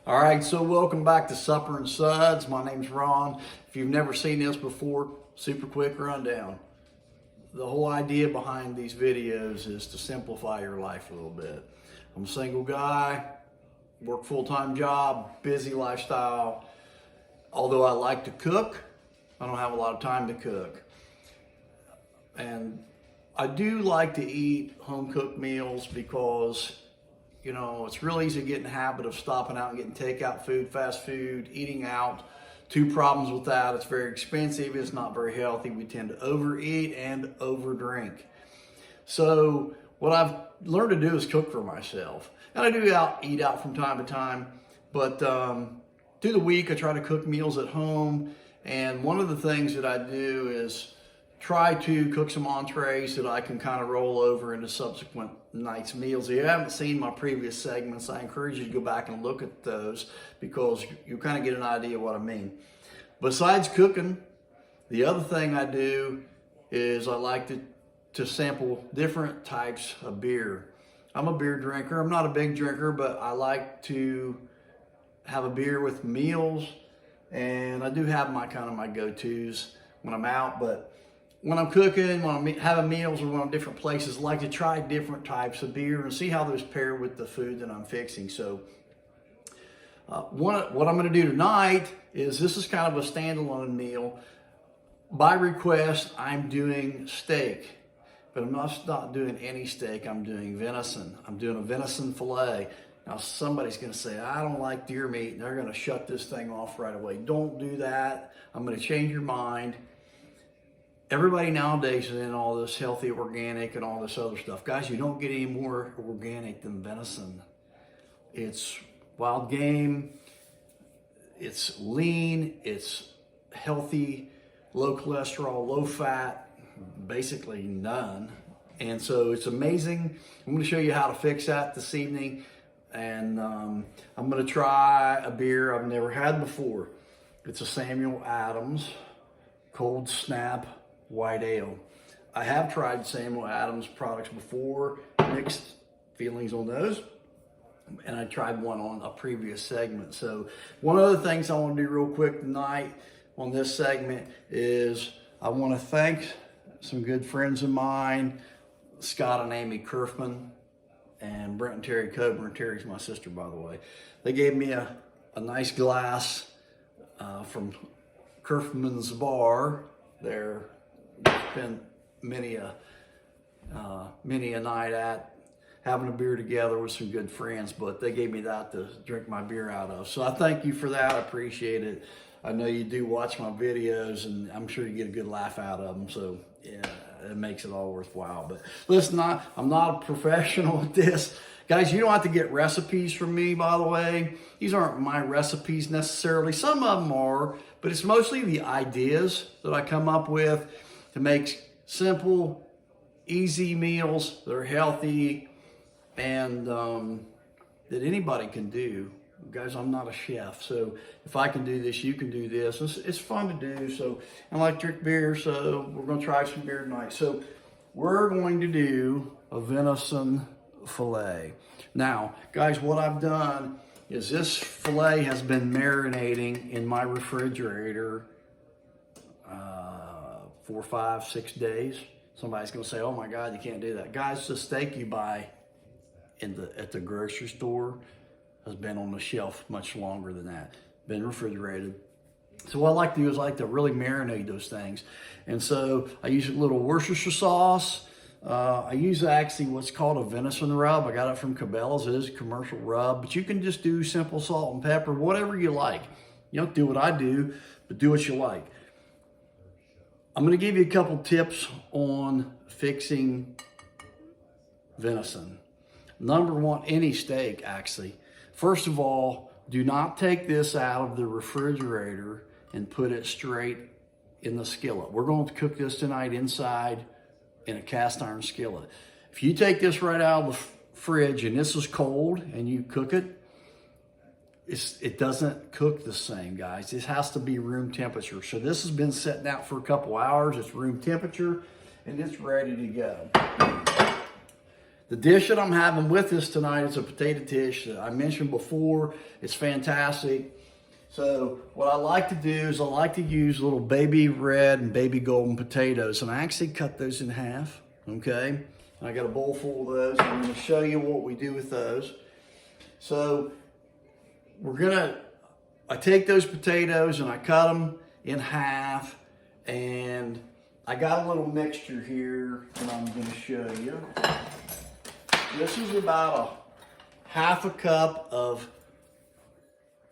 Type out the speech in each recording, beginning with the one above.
All right, so welcome back to Supper and Suds. My name's Ron. If you've never seen this before, super quick rundown. The whole idea behind these videos is to simplify your life a little bit. I'm a single guy, work full-time job, busy lifestyle. Although I like to cook, I don't have a lot of time to cook. And I do like to eat home-cooked meals because it's real easy to get in the habit of stopping out and getting takeout food, fast food, eating out. Two problems with that: it's very expensive, it's not very healthy. We tend to overeat and overdrink. So what I've learned to do is cook for myself. And I do eat out from time to time, but through the week I try to cook meals at home. And one of the things that I do is try to cook some entrees that I can kind of roll over into subsequent night's meals. If you haven't seen my previous segments, I encourage you to go back and look at those because you kind of get an idea of what I mean. Besides cooking, the other thing I do is I like to sample different types of beer. I'm a beer drinker. I'm not a big drinker, but I like to have a beer with meals, and I do have my go-tos when I'm out. But when I'm cooking, when I'm having meals, or when I'm different places, I like to try different types of beer and see how those pair with the food that I'm fixing. So what I'm going to do tonight is, this is kind of a standalone meal. By request, I'm doing steak, but I'm not doing any steak. I'm doing venison. I'm doing a venison fillet. Now somebody's going to say, I don't like deer meat, and they're going to shut this thing off right away. Don't do that. I'm going to change your mind. Everybody nowadays is in all this healthy organic and all this other stuff. Guys, you don't get any more organic than venison. It's wild game, it's lean, it's healthy, low cholesterol, low fat, basically none. And so it's amazing. I'm going to show you how to fix that this evening. And I'm going to try a beer I've never had before. It's a Samuel Adams Cold Snap White Ale. I have tried Samuel Adams products before, mixed feelings on those, and I tried one on a previous segment. So one of the things I want to do real quick tonight on this segment is I want to thank some good friends of mine, Scott and Amy Kerfman, and Brent and Terry Coburn. Terry's my sister, by the way. They gave me a nice glass from Kerfman's Bar there. Spent many a night at having a beer together with some good friends, but they gave me that to drink my beer out of. So I thank you for that. I appreciate it. I know you do watch my videos, and I'm sure you get a good laugh out of them. So yeah, it makes it all worthwhile. But listen, I'm not a professional at this. Guys, you don't have to get recipes from me, by the way. These aren't my recipes necessarily. Some of them are, but it's mostly the ideas that I come up with to make simple, easy meals that are healthy and that anybody can do. Guys, I'm not a chef, so if I can do this, you can do this. It's fun to do. So I like to drink beer, so we're going to try some beer tonight. So we're going to do a venison fillet. Now, guys, what I've done is this fillet has been marinating in my refrigerator 4, 5, 6 days. Somebody's going to say, oh my God, you can't do that. Guys, the steak you buy at the grocery store has been on the shelf much longer than that, been refrigerated. So what I like to do is I like to really marinate those things. And so I use a little Worcestershire sauce. I use actually what's called a venison rub. I got it from Cabela's. It is a commercial rub, but you can just do simple salt and pepper, whatever you like. You don't do what I do, but do what you like. I'm going to give you a couple tips on fixing venison. Number one, any steak actually. First of all, do not take this out of the refrigerator and put it straight in the skillet. We're going to cook this tonight inside in a cast iron skillet. If you take this right out of the fridge and this is cold and you cook it, it doesn't cook the same, guys. This has to be room temperature. So this has been sitting out for a couple hours. It's room temperature and it's ready to go. The dish that I'm having with this tonight is a potato dish that I mentioned before. It's fantastic. So what I like to do is I like to use little baby red and baby golden potatoes, and I actually cut those in half, okay? And I got a bowl full of those. I'm gonna show you what we do with those. So I take those potatoes and I cut them in half, and I got a little mixture here that I'm gonna show you. This is about half a cup of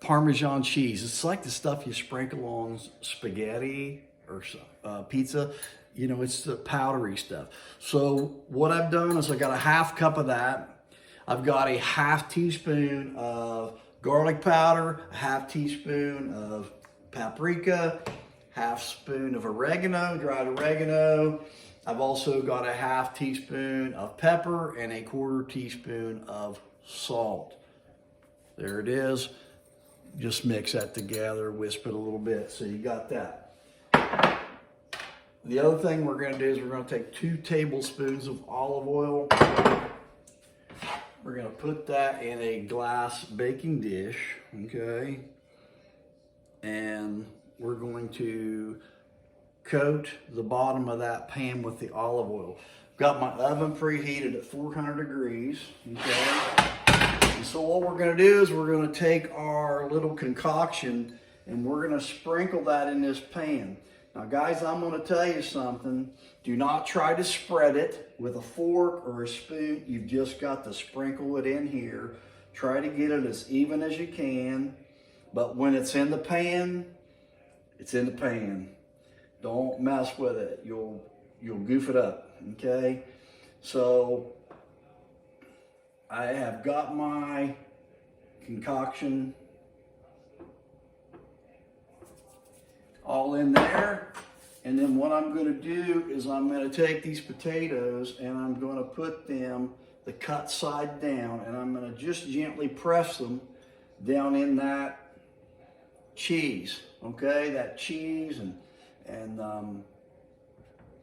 Parmesan cheese. It's like the stuff you sprinkle on spaghetti or pizza. You know, it's the powdery stuff. So what I've done is I got a half cup of that. I've got a half teaspoon of garlic powder, a half teaspoon of paprika, half spoon of oregano, dried oregano. I've also got a half teaspoon of pepper and a quarter teaspoon of salt. There it is. Just mix that together, whisk it a little bit. So you got that. The other thing we're gonna do is we're gonna take 2 tablespoons of olive oil. We're gonna put that in a glass baking dish, okay? And we're going to coat the bottom of that pan with the olive oil. Got my oven preheated at 400 degrees, okay? And so what we're gonna do is we're gonna take our little concoction and we're gonna sprinkle that in this pan. Now guys, I'm gonna tell you something. Do not try to spread it with a fork or a spoon. You've just got to sprinkle it in here. Try to get it as even as you can. But when it's in the pan, it's in the pan. Don't mess with it. You'll goof it up, okay? So I have got my concoction all in there. And then what I'm gonna do is I'm gonna take these potatoes and I'm gonna put them the cut side down, and I'm gonna just gently press them down in that cheese, okay? That cheese and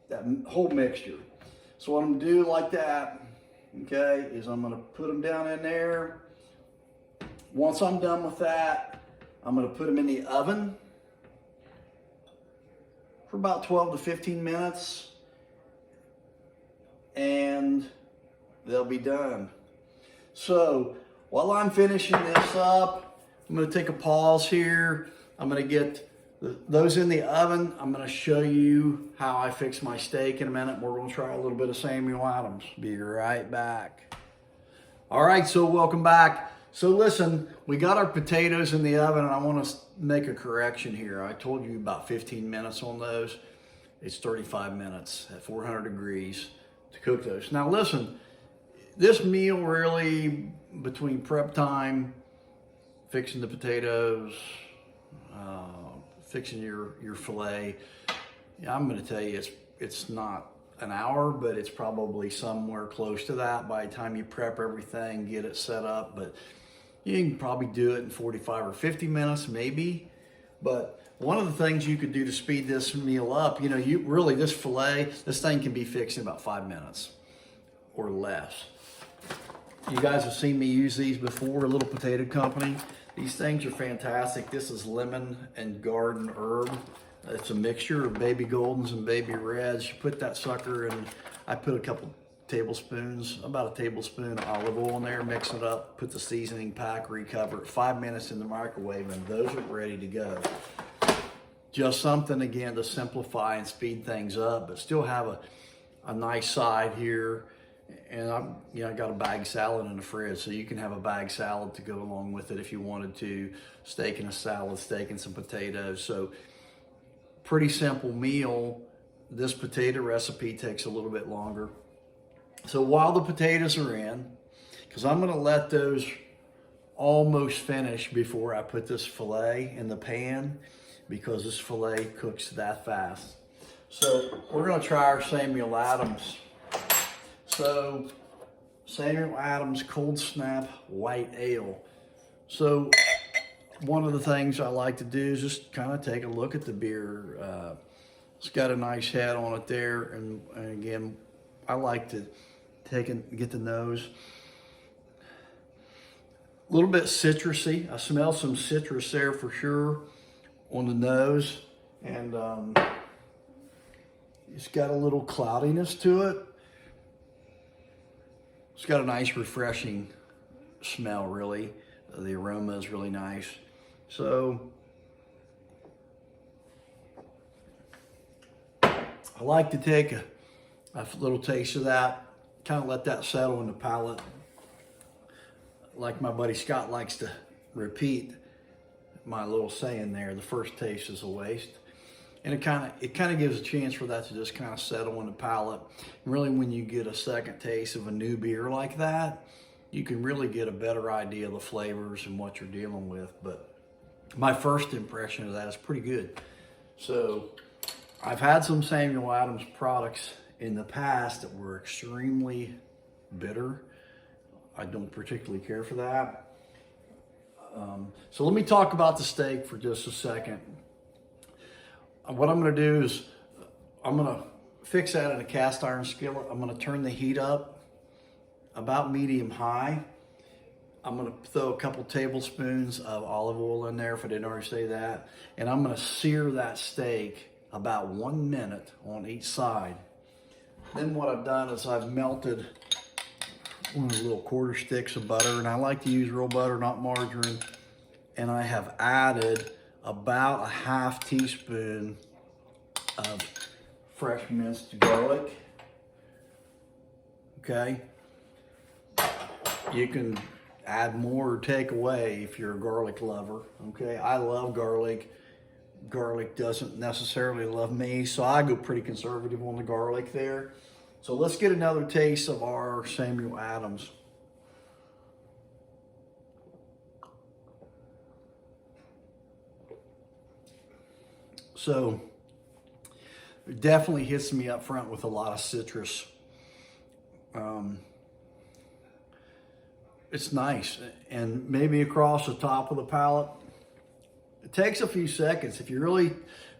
that whole mixture. So what I'm gonna do like that, okay, is I'm gonna put them down in there. Once I'm done with that, I'm gonna put them in the oven for about 12 to 15 minutes, and they'll be done. So while I'm finishing this up, I'm gonna take a pause here. I'm gonna get those in the oven. I'm gonna show you how I fix my steak in a minute. We're gonna try a little bit of Samuel Adams. Be right back. All right, so welcome back. So listen, we got our potatoes in the oven, and I want to make a correction here. I told you about 15 minutes on those. It's 35 minutes at 400 degrees to cook those. Now listen, this meal really, between prep time, fixing the potatoes, fixing your filet, I'm going to tell you it's not an hour, but it's probably somewhere close to that by the time you prep everything, get it set up. But you can probably do it in 45 or 50 minutes, maybe. But one of the things you could do to speed this meal up, you know, this filet, this thing can be fixed in about 5 minutes or less. You guys have seen me use these before, a Little Potato Company. These things are fantastic. This is lemon and garden herb. It's a mixture of baby goldens and baby reds. You put that sucker in, I put a couple tablespoons, about a tablespoon of olive oil in there, mix it up, put the seasoning pack, recover it, 5 minutes in the microwave, and those are ready to go. Just something, again, to simplify and speed things up, but still have a nice side here. And I got a bag salad in the fridge, so you can have a bag salad to go along with it if you wanted to. Steak and a salad, steak and some potatoes. So pretty simple meal. This potato recipe takes a little bit longer. So while the potatoes are in, because I'm going to let those almost finish before I put this filet in the pan, because this filet cooks that fast. So we're going to try our Samuel Adams. So Samuel Adams Cold Snap White Ale. So one of the things I like to do is just kind of take a look at the beer. It's got a nice head on it there, and again, I like to get the nose. A little bit citrusy. I smell some citrus there for sure on the nose. And it's got a little cloudiness to it. It's got a nice refreshing smell, really. The aroma is really nice. So I like to take a little taste of that, kind of let that settle in the palate. Like my buddy Scott likes to repeat my little saying there, the first taste is a waste. And it kind of gives a chance for that to just kind of settle in the palate. And really, when you get a second taste of a new beer like that, you can really get a better idea of the flavors and what you're dealing with. But my first impression of that is pretty good. So I've had some Samuel Adams products in the past that were extremely bitter. I don't particularly care for that. So let me talk about the steak for just a second. What I'm going to do is I'm going to fix that in a cast iron skillet. I'm going to turn the heat up about medium high. I'm going to throw a couple tablespoons of olive oil in there if I didn't already say that. And I'm going to sear that steak about 1 minute on each side. Then what I've done is I've melted one of the little quarter sticks of butter, and I like to use real butter, not margarine. And I have added about a half teaspoon of fresh minced garlic. Okay. You can add more or take away if you're a garlic lover. Okay. I love garlic. Garlic doesn't necessarily love me, so I go pretty conservative on the garlic there. So let's get another taste of our Samuel Adams. So it definitely hits me up front with a lot of citrus. It's nice, and maybe across the top of the palate. It takes a few seconds. If you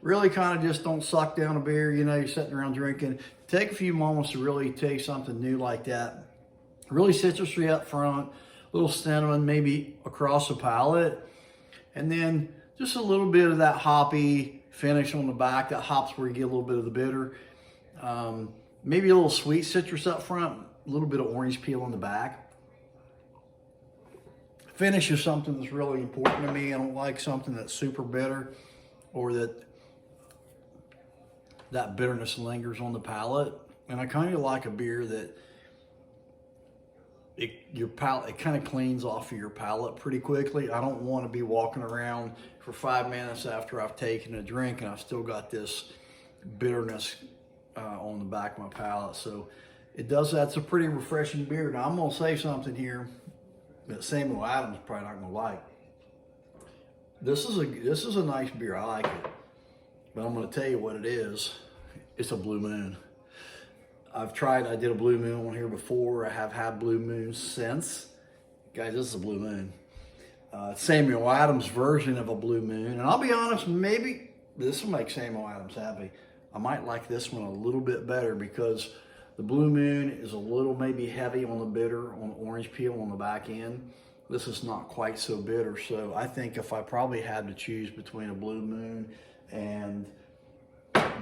really kind of just don't suck down a beer, you know, you're sitting around drinking, take a few moments to really taste something new like that. Really citrusy up front, a little cinnamon maybe across the palate, and then just a little bit of that hoppy finish on the back. That hops where you get a little bit of the bitter. Maybe a little sweet citrus up front, a little bit of orange peel on the back. Finish is something that's really important to me. I don't like something that's super bitter or that bitterness lingers on the palate. And I kind of like a beer that it kind of cleans off of your palate pretty quickly. I don't want to be walking around for 5 minutes after I've taken a drink and I've still got this bitterness on the back of my palate. So that's a pretty refreshing beer. Now I'm gonna say something here that Samuel Adams is probably not gonna like. This is a nice beer. I like it, but I'm gonna tell you what it is. It's a Blue Moon. I did a Blue Moon one here before. I have had Blue Moons since. Guys, this is a Blue Moon. Samuel Adams' version of a Blue Moon. And I'll be honest, maybe this will make Samuel Adams happy. I might like this one a little bit better because the Blue Moon is a little maybe heavy on the bitter, on the orange peel on the back end. This is not quite so bitter. So I think if I probably had to choose between a Blue Moon and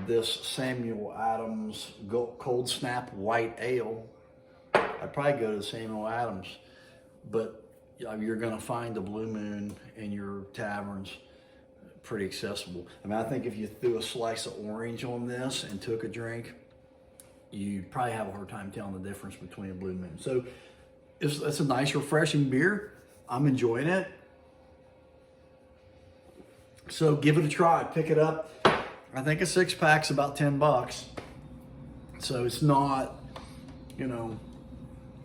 this Samuel Adams Cold Snap White Ale, I'd probably go to the Samuel Adams. But you're gonna find the Blue Moon in your taverns pretty accessible. I mean, I think if you threw a slice of orange on this and took a drink, you'd probably have a hard time telling the difference between a Blue Moon. So it's a nice, refreshing beer. I'm enjoying it. So give it a try, pick it up. I think a 6-pack's about $10. So it's not,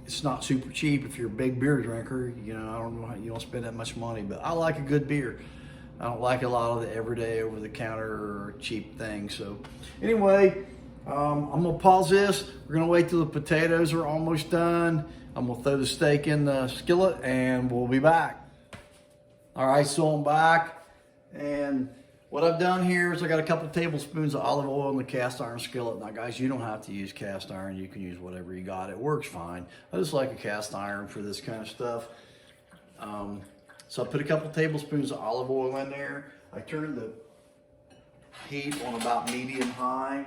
it's not super cheap if you're a big beer drinker. I don't know how you don't spend that much money, but I like a good beer. I don't like a lot of the everyday over-the-counter or cheap things. So anyway, I'm gonna pause this. We're gonna wait till the potatoes are almost done. I'm gonna throw the steak in the skillet and we'll be back. All right, so I'm back, and what I've done here is I got a couple tablespoons of olive oil in the cast iron skillet. Now guys, you don't have to use cast iron. You can use whatever you got. It works fine. I just like a cast iron for this kind of stuff. So I put a couple tablespoons of olive oil in there. I turned the heat on about medium high,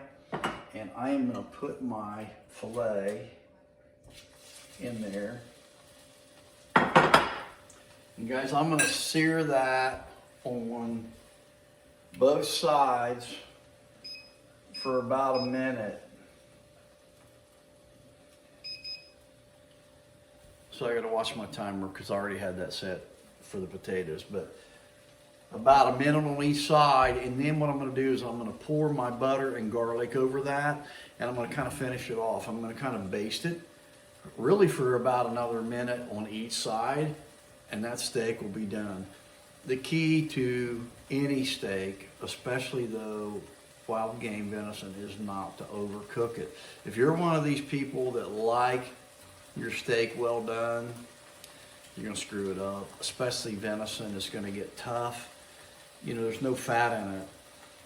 and I am gonna put my filet in there. And guys, I'm gonna sear that on both sides for about a minute. So I gotta watch my timer because I already had that set for the potatoes, but about a minute on each side. And then what I'm gonna do is I'm gonna pour my butter and garlic over that, and I'm gonna kind of finish it off. I'm gonna kind of baste it really for about another minute on each side, and that steak will be done. The key to any steak, especially though wild game venison, is not to overcook it. If you're one of these people that like your steak well done, you're gonna screw it up. Especially venison, it's gonna get tough. You know, there's no fat in it.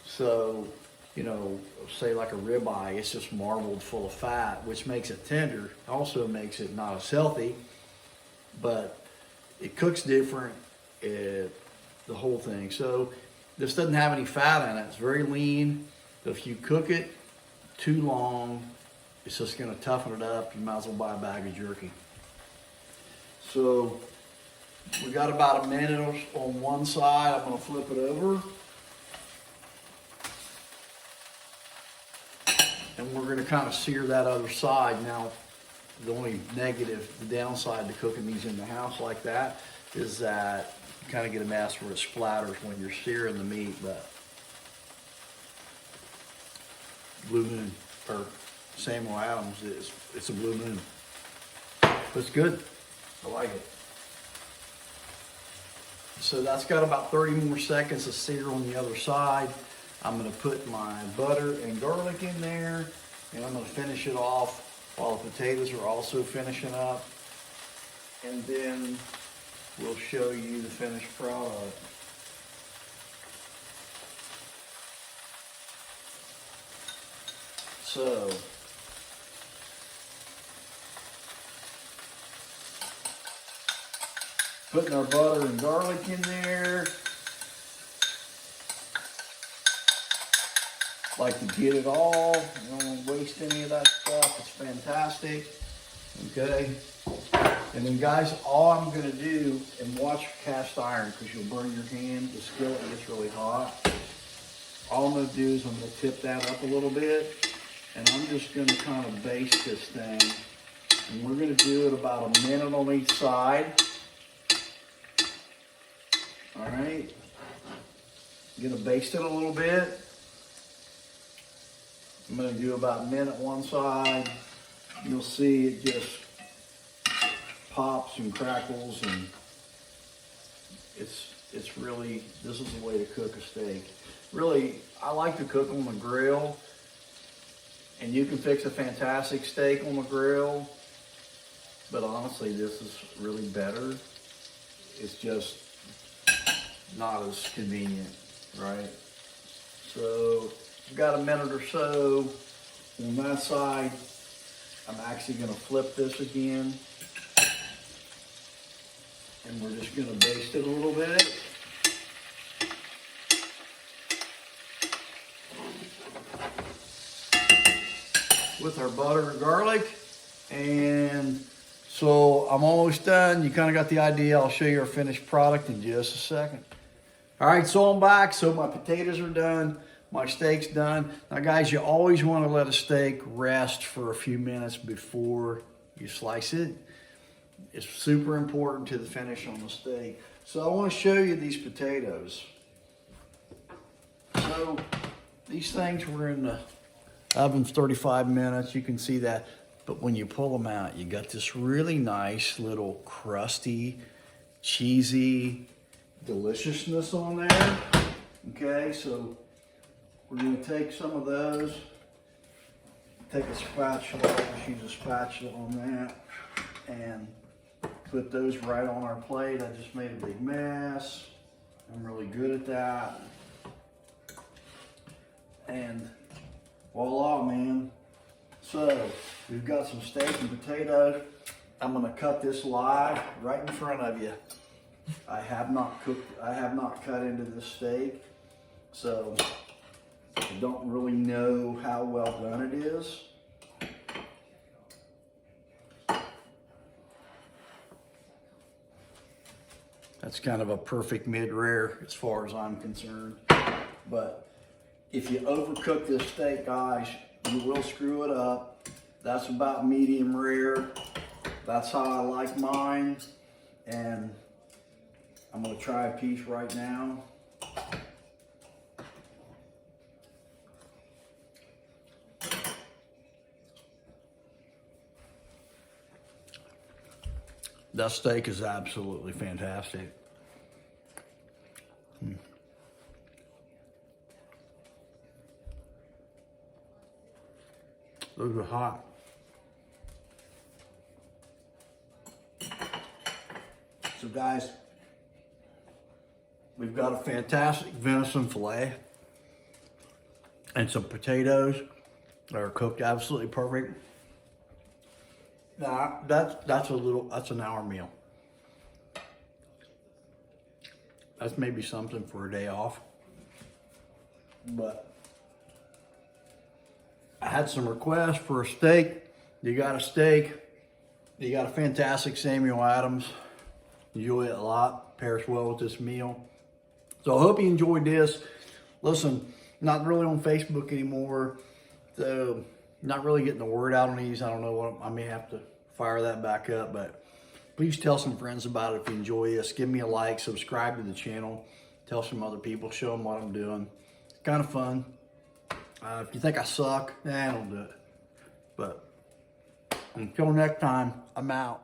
So, you know, say like a ribeye, it's just marbled full of fat, which makes it tender. Also makes it not as healthy, but it cooks different, the whole thing. So this doesn't have any fat in it. It's very lean. So if you cook it too long, it's just gonna toughen it up. You might as well buy a bag of jerky. So we got about a minute on one side. I'm gonna flip it over. And we're gonna kind of sear that other side. Now, the only negative, the downside to cooking these in the house like that is that you kind of get a mess where it splatters when you're searing the meat, but Blue Moon, or Samuel Adams, it's a Blue Moon. It's good, I like it. So that's got about 30 more seconds to sear on the other side. I'm gonna put my butter and garlic in there, and I'm gonna finish it off while the potatoes are also finishing up. And then we'll show you the finished product. So, putting our butter and garlic in there. Like to get it all. You don't want to waste any of that stuff. It's fantastic. Okay. And then guys, all I'm going to do, and watch cast iron because you'll burn your hand. The skillet gets really hot. All I'm going to do is I'm going to tip that up a little bit, and I'm just going to kind of baste this thing. And we're going to do it about a minute on each side. All right. I'm going to baste it a little bit. I'm going to do about a minute one side. You'll see it just pops and crackles, and it's really, this is the way to cook a steak. Really, I like to cook on the grill, and you can fix a fantastic steak on the grill, but honestly, this is really better. It's just not as convenient, right? So, we've got a minute or so on that side. I'm actually going to flip this again, and we're just going to baste it a little bit. With our butter and garlic. And so I'm almost done. You kind of got the idea. I'll show you our finished product in just a second. All right, so I'm back. So my potatoes are done. My steak's done. Now guys, you always want to let a steak rest for a few minutes before you slice it. It's super important to the finish on the steak. So I want to show you these potatoes. So these things were in the oven 35 minutes. You can see that. But when you pull them out, you got this really nice little crusty, cheesy deliciousness on there. Okay, so we're going to take some of those, take a spatula, just use a spatula on that, and put those right on our plate. I just made a big mess. I'm really good at that. And voila, man. So we've got some steak and potatoes. I'm gonna cut this live right in front of you. I have not cut into this steak, so I don't really know how well done it is. That's kind of a perfect mid-rare as far as I'm concerned. But if you overcook this steak, guys, you will screw it up. That's about medium rare. That's how I like mine. And I'm gonna try a piece right now. That steak is absolutely fantastic. Those are hot. So guys, we've got a fantastic venison fillet and some potatoes that are cooked absolutely perfect. Now that's an hour meal. That's maybe something for a day off. But I had some requests for a steak. You got a steak. You got a fantastic Samuel Adams. Enjoy it a lot. Pairs well with this meal. So I hope you enjoyed this. Listen, not really on Facebook anymore. So not really getting the word out on these. I don't know what, I may have to fire that back up, but please tell some friends about it if you enjoy this. Give me a like, subscribe to the channel, tell some other people, show them what I'm doing. It's kind of fun. If you think I suck, don't do it. But until next time, I'm out.